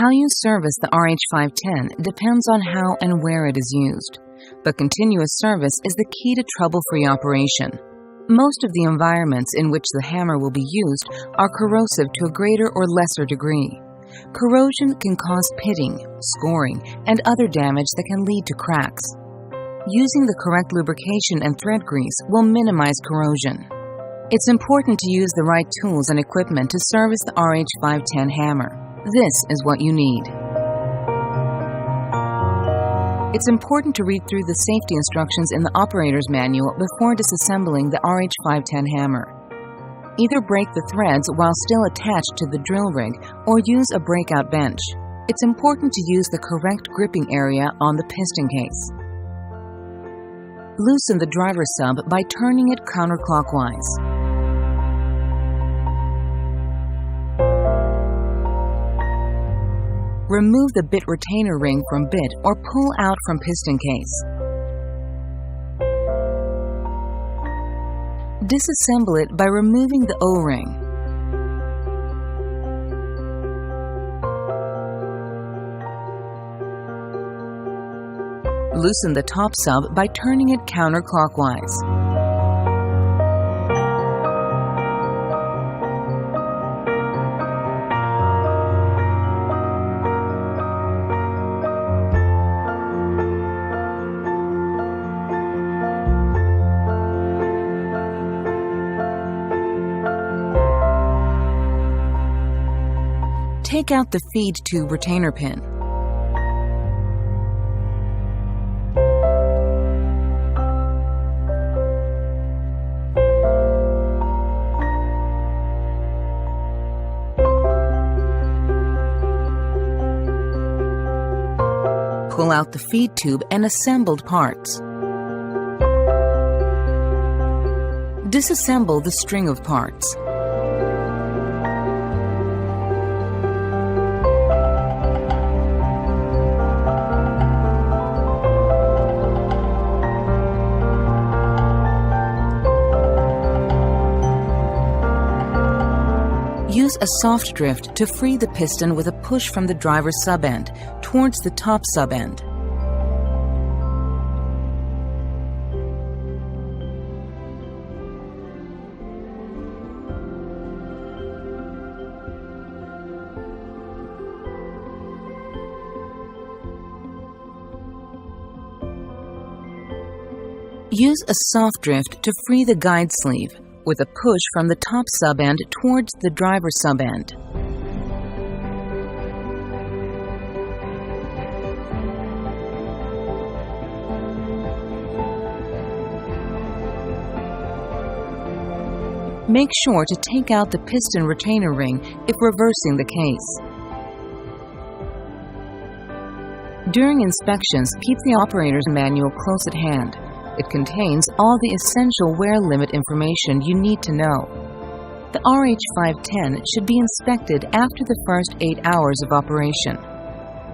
How you service the RH510 depends on how and where it is used, but continuous service is the key to trouble-free operation. Most of the environments in which the hammer will be used are corrosive to a greater or lesser degree. Corrosion can cause pitting, scoring, and other damage that can lead to cracks. Using the correct lubrication and thread grease will minimize corrosion. It's important to use the right tools and equipment to service the RH510 hammer. This is what you need. It's important to read through the safety instructions in the operator's manual before disassembling the RH510 hammer. Either break the threads while still attached to the drill rig or use a breakout bench. It's important to use the correct gripping area on the piston case. Loosen the driver sub by turning it counterclockwise. Remove the bit retainer ring from bit or pull out from piston case. Disassemble it by removing the O-ring. Loosen the top sub by turning it counterclockwise. Take out the feed tube retainer pin. Pull out the feed tube and assembled parts. Disassemble the string of parts. Use a soft drift to free the piston with a push from the driver's sub-end towards the top sub-end. Use a soft drift to free the guide sleeve with a push from the top sub-end towards the driver's sub-end. Make sure to take out the piston retainer ring if reversing the case. During inspections, keep the operator's manual close at hand. It contains all the essential wear limit information you need to know. The RH510 should be inspected after the first 8 hours of operation.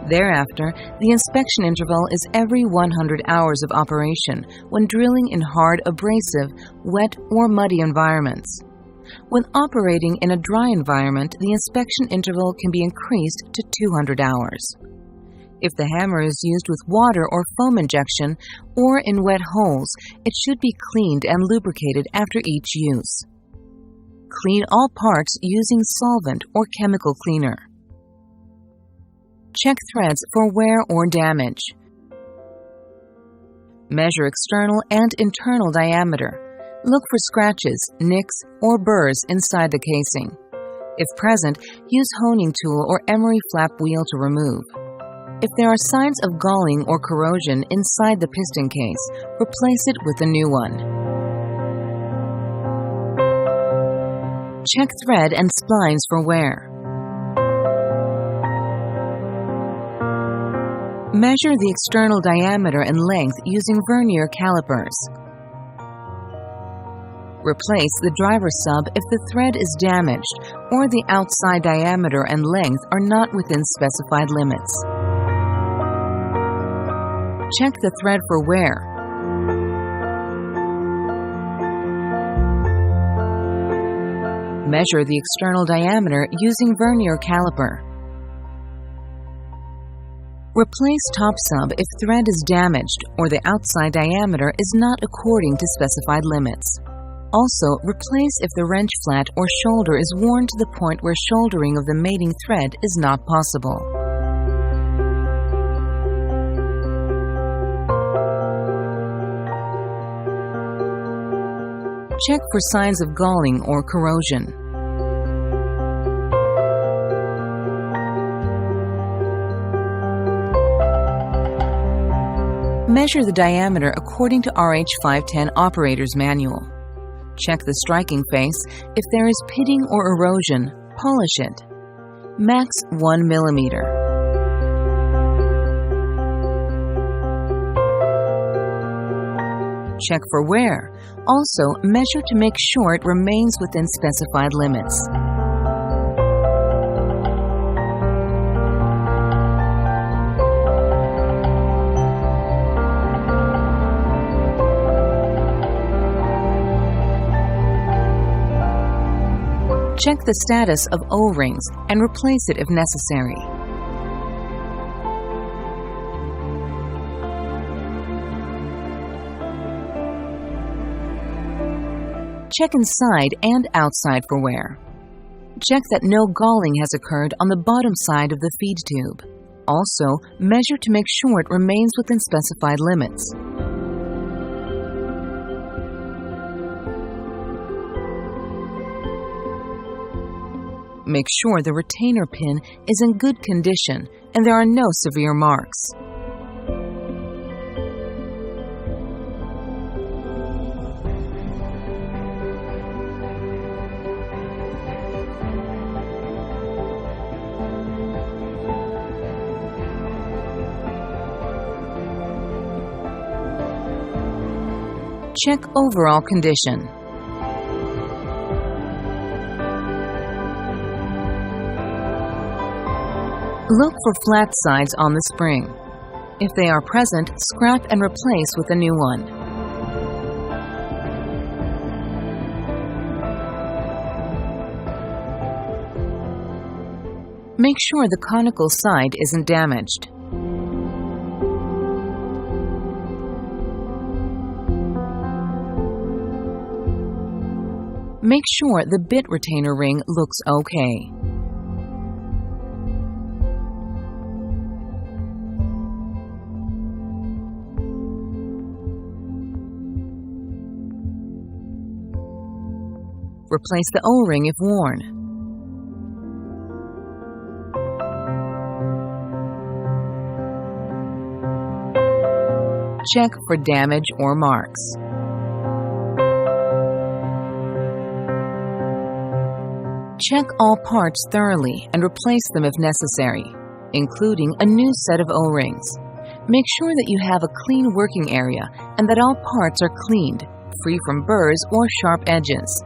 Thereafter, the inspection interval is every 100 hours of operation when drilling in hard, abrasive, wet, or muddy environments. When operating in a dry environment, the inspection interval can be increased to 200 hours. If the hammer is used with water or foam injection or in wet holes, it should be cleaned and lubricated after each use. Clean all parts using solvent or chemical cleaner. Check threads for wear or damage. Measure external and internal diameter. Look for scratches, nicks, or burrs inside the casing. If present, use honing tool or emery flap wheel to remove. If there are signs of galling or corrosion inside the piston case, replace it with a new one. Check thread and splines for wear. Measure the external diameter and length using vernier calipers. Replace the driver sub if the thread is damaged or the outside diameter and length are not within specified limits. Check the thread for wear. Measure the external diameter using vernier caliper. Replace top sub if thread is damaged or the outside diameter is not according to specified limits. Also, replace if the wrench flat or shoulder is worn to the point where shouldering of the mating thread is not possible. Check for signs of galling or corrosion. Measure the diameter according to RH510 Operator's Manual. Check the striking face. If there is pitting or erosion, polish it. Max 1 millimeter. Check for wear. Also, measure to make sure it remains within specified limits. Check the status of O-rings and replace it if necessary. Check inside and outside for wear. Check that no galling has occurred on the bottom side of the feed tube. Also, measure to make sure it remains within specified limits. Make sure the retainer pin is in good condition and there are no severe marks. Check overall condition. Look for flat sides on the spring. If they are present, scrap and replace with a new one. Make sure the conical side isn't damaged. Make sure the bit retainer ring looks okay. Replace the O-ring if worn. Check for damage or marks. Check all parts thoroughly and replace them if necessary, including a new set of O-rings. Make sure that you have a clean working area and that all parts are cleaned, free from burrs or sharp edges.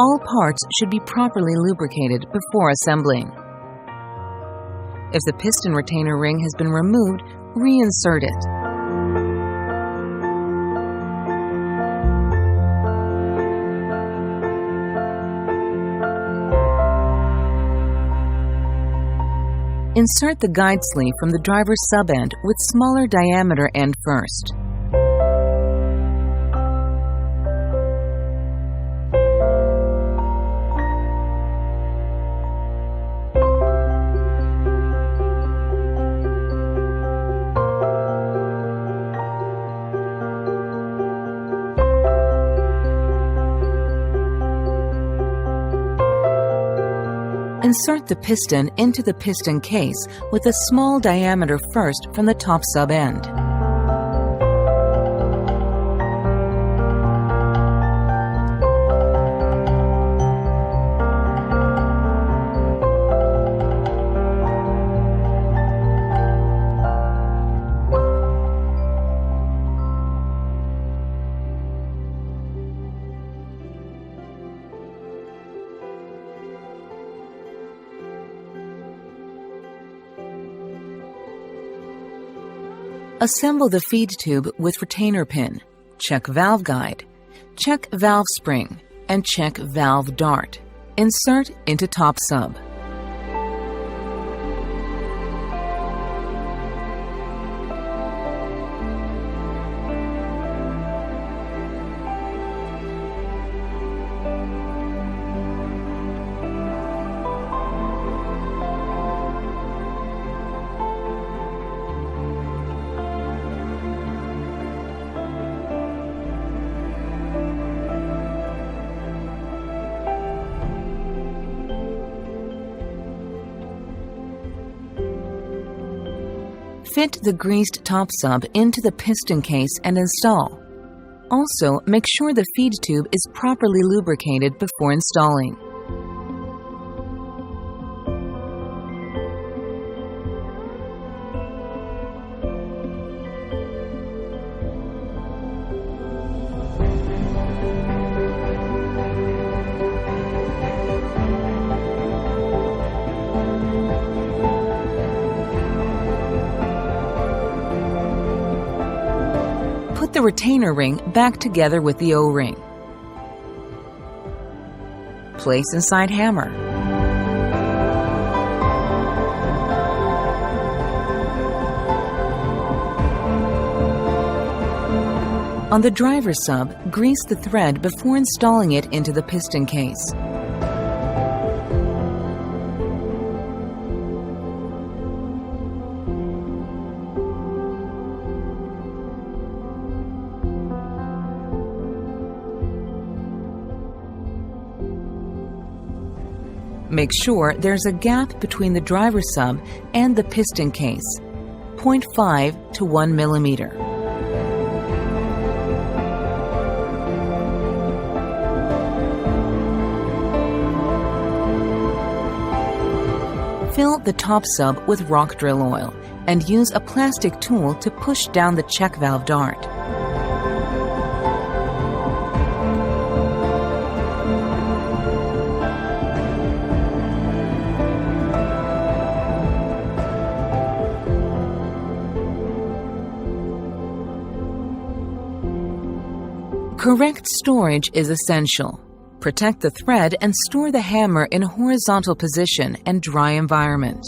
All parts should be properly lubricated before assembling. If the piston retainer ring has been removed, reinsert it. Insert the guide sleeve from the driver's sub-end with smaller diameter end first. Insert the piston into the piston case with a small diameter first from the top sub-end. Assemble the feed tube with retainer pin. Check valve guide. Check valve spring and check valve dart. Insert into top sub. Fit the greased top sub into the piston case and install. Also, make sure the feed tube is properly lubricated before installing. Put the retainer ring back together with the O-ring. Place inside hammer. On the driver sub, grease the thread before installing it into the piston case. Make sure there's a gap between the driver sub and the piston case, 0.5 to 1 millimeter. Fill the top sub with rock drill oil and use a plastic tool to push down the check valve dart. Correct storage is essential. Protect the thread and store the hammer in a horizontal position and dry environment.